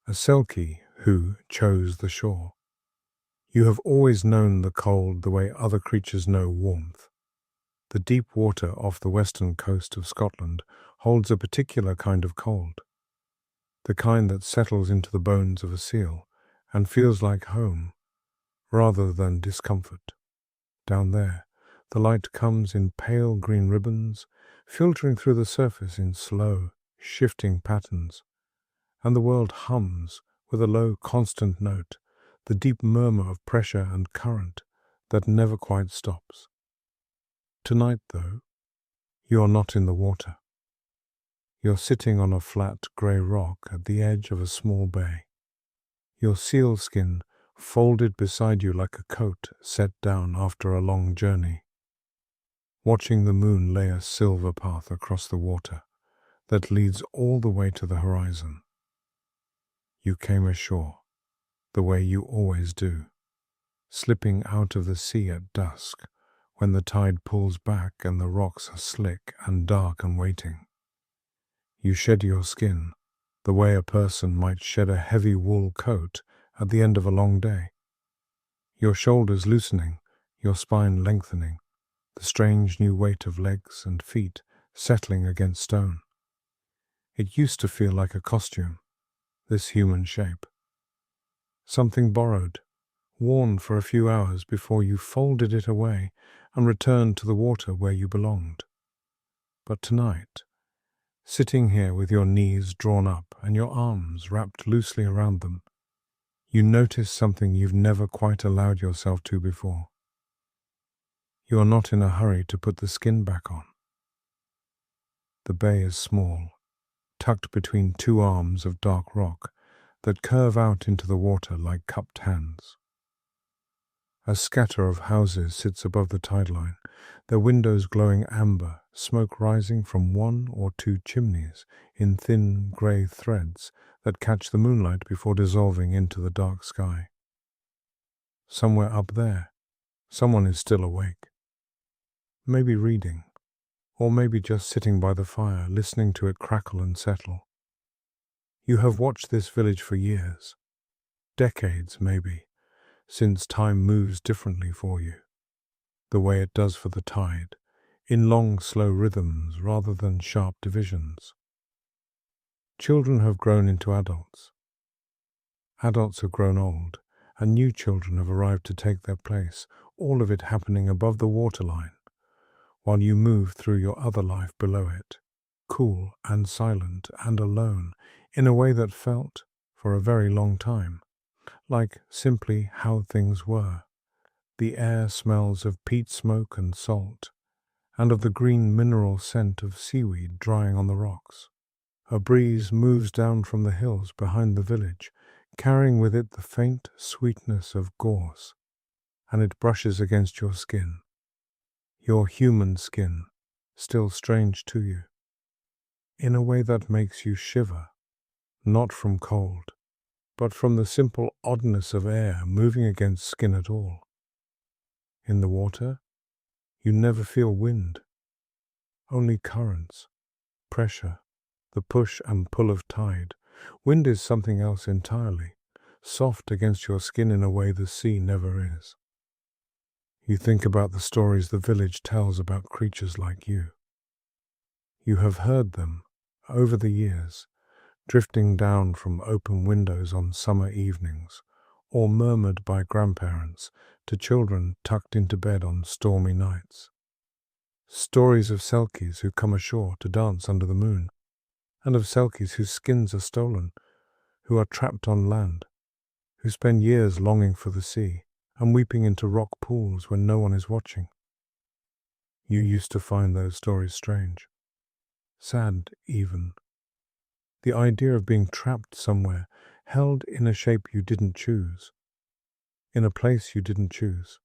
a Selkie who chose the shore. You have always known the cold the way other creatures know warmth. The deep water off the western coast of Scotland holds a particular kind of cold, the kind that settles into the bones of a seal and feels like home rather than discomfort. Down there, the light comes in pale green ribbons, filtering through the surface in slow, shifting patterns, and the world hums with a low, constant note, the deep murmur of pressure and current that never quite stops. Tonight, though, you're not in the water. You're sitting on a flat grey rock at the edge of a small bay, your sealskin folded beside you like a coat set down after a long journey, watching the moon lay a silver path across the water that leads all the way to the horizon. You came ashore, the way you always do, slipping out of the sea at dusk when the tide pulls back and the rocks are slick and dark and waiting. You shed your skin the way a person might shed a heavy wool coat at the end of a long day, your shoulders loosening, your spine lengthening, the strange new weight of legs and feet settling against stone. It used to feel like a costume, this human shape. Something borrowed, worn for a few hours before you folded it away and returned to the water where you belonged. But tonight, sitting here with your knees drawn up and your arms wrapped loosely around them, you notice something you've never quite allowed yourself to before. You are not in a hurry to put the skin back on. The bay is small, tucked between two arms of dark rock that curve out into the water like cupped hands. A scatter of houses sits above the tide line, their windows glowing amber, smoke rising from one or two chimneys in thin grey threads that catch the moonlight before dissolving into the dark sky. Somewhere up there, someone is still awake. Maybe reading, or maybe just sitting by the fire, listening to it crackle and settle. You have watched this village for years, decades maybe, since time moves differently for you, the way it does for the tide, in long, slow rhythms rather than sharp divisions. Children have grown into adults. Adults have grown old, and new children have arrived to take their place, all of it happening above the waterline, while you move through your other life below it, cool and silent and alone, in a way that felt, for a very long time, like simply how things were. The air smells of peat smoke and salt, and of the green mineral scent of seaweed drying on the rocks. A breeze moves down from the hills behind the village, carrying with it the faint sweetness of gorse, and it brushes against your skin, your human skin, still strange to you, in a way that makes you shiver, not from cold, but from the simple oddness of air moving against skin at all. In the water, you never feel wind, only currents, pressure, the push and pull of tide. Wind is something else entirely, soft against your skin in a way the sea never is. You think about the stories the village tells about creatures like you. You have heard them, over the years, drifting down from open windows on summer evenings, or murmured by grandparents to children tucked into bed on stormy nights. Stories of Selkies who come ashore to dance under the moon, and of Selkies whose skins are stolen, who are trapped on land, who spend years longing for the sea and weeping into rock pools when no one is watching. You used to find those stories strange, sad even. The idea of being trapped somewhere, held in a shape you didn't choose, in a place you didn't choose,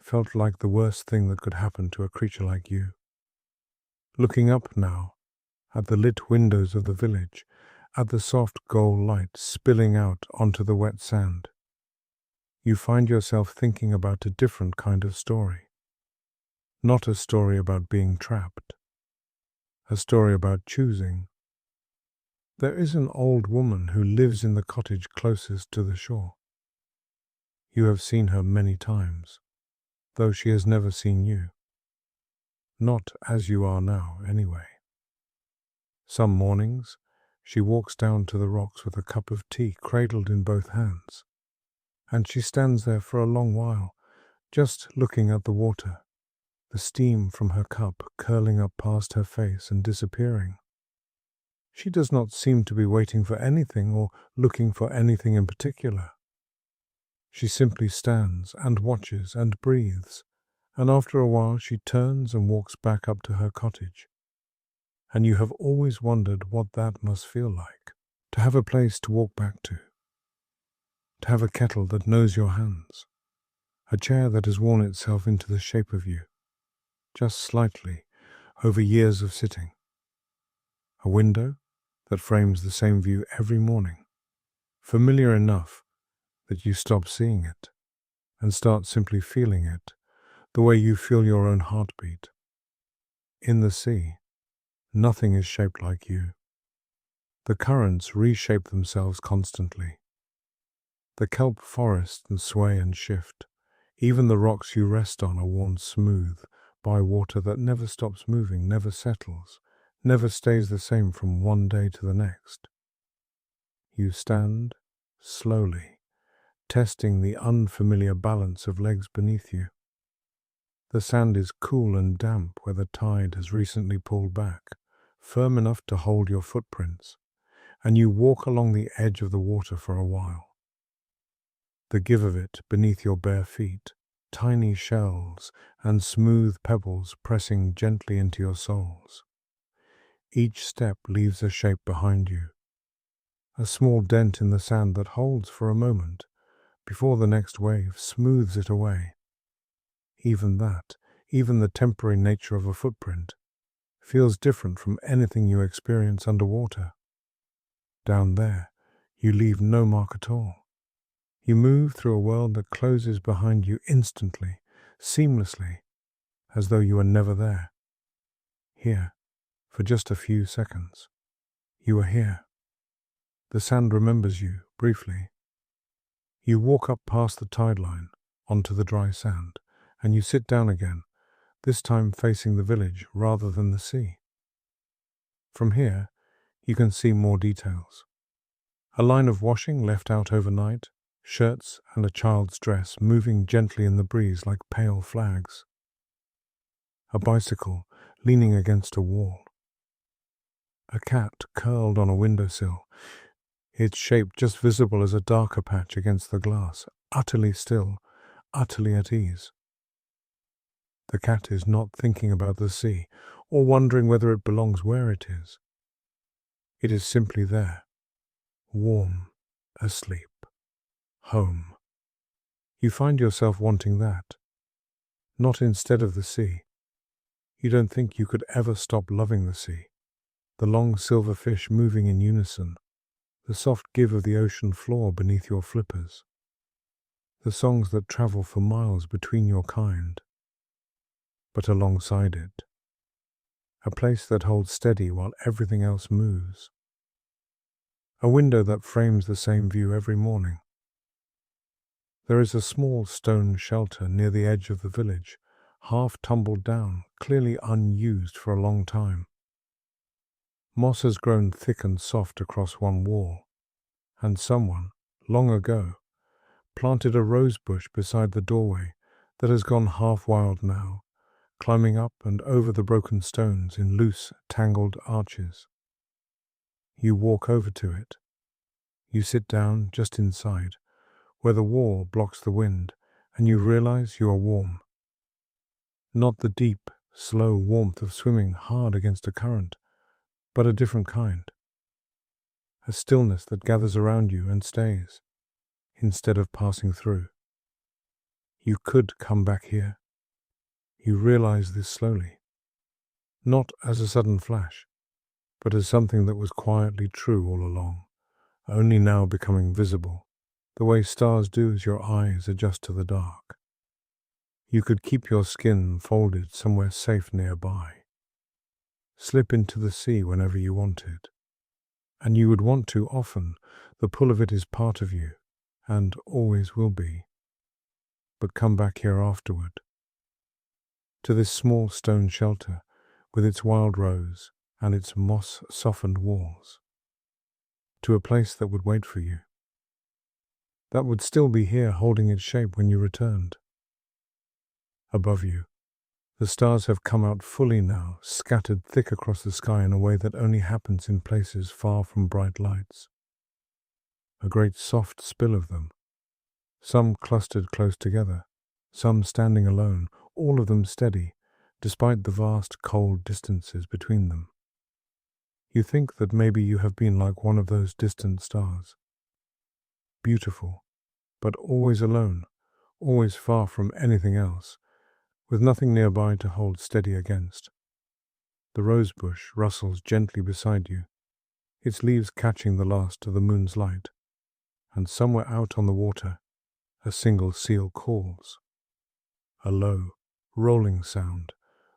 felt like the worst thing that could happen to a creature like you. Looking up now, at the lit windows of the village, at the soft gold light spilling out onto the wet sand, you find yourself thinking about a different kind of story. Not a story about being trapped, a story about choosing, There is an old woman who lives in the cottage closest to the shore. You have seen her many times, though she has never seen you. Not as you are now, anyway. Some mornings, she walks down to the rocks with a cup of tea cradled in both hands, and she stands there for a long while, just looking at the water, the steam from her cup curling up past her face and disappearing. She does not seem to be waiting for anything or looking for anything in particular. She simply stands and watches and breathes, and after a while she turns and walks back up to her cottage. And you have always wondered what that must feel like, to have a place to walk back to have a kettle that knows your hands, a chair that has worn itself into the shape of you, just slightly, over years of sitting, a window that frames the same view every morning, familiar enough that you stop seeing it and start simply feeling it, the way you feel your own heartbeat. In the sea, nothing is shaped like you. The currents reshape themselves constantly. The kelp forests sway and shift. Even the rocks you rest on are worn smooth by water that never stops moving, never settles, never stays the same from one day to the next. You stand slowly, testing the unfamiliar balance of legs beneath you. The sand is cool and damp where the tide has recently pulled back, firm enough to hold your footprints, and you walk along the edge of the water for a while. The give of it beneath your bare feet, tiny shells and smooth pebbles pressing gently into your soles. Each step leaves a shape behind you, a small dent in the sand that holds for a moment before the next wave smooths it away. Even the temporary nature of a footprint, feels different from anything you experience underwater. Down there, you leave no mark at all. You move through a world that closes behind you instantly, seamlessly, as though you were never there. Here, for just a few seconds. You are here. The sand remembers you, briefly. You walk up past the tide line, onto the dry sand, and you sit down again, this time facing the village rather than the sea. From here, you can see more details. A line of washing left out overnight, shirts and a child's dress moving gently in the breeze like pale flags. A bicycle leaning against a wall. A cat curled on a windowsill, its shape just visible as a darker patch against the glass, utterly still, utterly at ease. The cat is not thinking about the sea or wondering whether it belongs where it is. It is simply there, warm, asleep, home. You find yourself wanting that, not instead of the sea. You don't think you could ever stop loving the sea, the long silver fish moving in unison, the soft give of the ocean floor beneath your flippers, the songs that travel for miles between your kind. But alongside it, a place that holds steady while everything else moves. A window that frames the same view every morning. There is a small stone shelter near the edge of the village, half tumbled down, clearly unused for a long time. Moss has grown thick and soft across one wall, and someone, long ago, planted a rose bush beside the doorway that has gone half wild now, climbing up and over the broken stones in loose, tangled arches. You walk over to it. You sit down just inside, where the wall blocks the wind, and you realize you are warm. Not the deep, slow warmth of swimming hard against a current, but a different kind. A stillness that gathers around you and stays, instead of passing through. You could come back here. You realize this slowly. Not as a sudden flash, but as something that was quietly true all along, only now becoming visible, the way stars do as your eyes adjust to the dark. You could keep your skin folded somewhere safe nearby. Slip into the sea whenever you wanted, and you would want to often. The pull of it is part of you, and always will be. But come back here afterward, to this small stone shelter with its wild rose and its moss-softened walls, to a place that would wait for you, that would still be here holding its shape when you returned. Above you, the stars have come out fully now, scattered thick across the sky in a way that only happens in places far from bright lights. A great soft spill of them, some clustered close together, some standing alone, all of them steady, despite the vast cold distances between them. You think that maybe you have been like one of those distant stars. Beautiful, but always alone, always far from anything else, with nothing nearby to hold steady against. The rosebush rustles gently beside you, its leaves catching the last of the moon's light, and somewhere out on the water, a single seal calls. A low, rolling sound,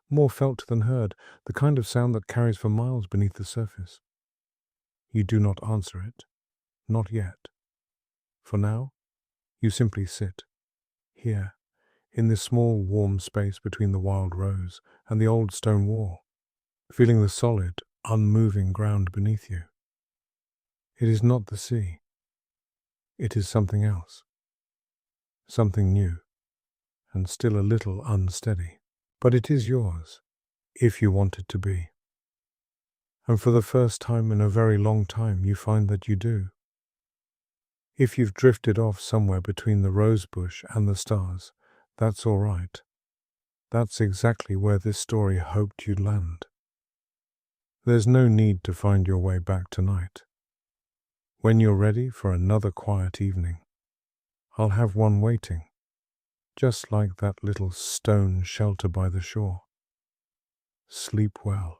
more felt than heard, the kind of sound that carries for miles beneath the surface. You do not answer it, not yet. For now, you simply sit, here, in this small, warm space between the wild rose and the old stone wall, feeling the solid, unmoving ground beneath you. It is not the sea. It is something else, something new, and still a little unsteady. But it is yours, if you want it to be. And for the first time in a very long time, you find that you do. If you've drifted off somewhere between the rosebush and the stars, that's all right. That's exactly where this story hoped you'd land. There's no need to find your way back tonight. When you're ready for another quiet evening, I'll have one waiting, just like that little stone shelter by the shore. Sleep well.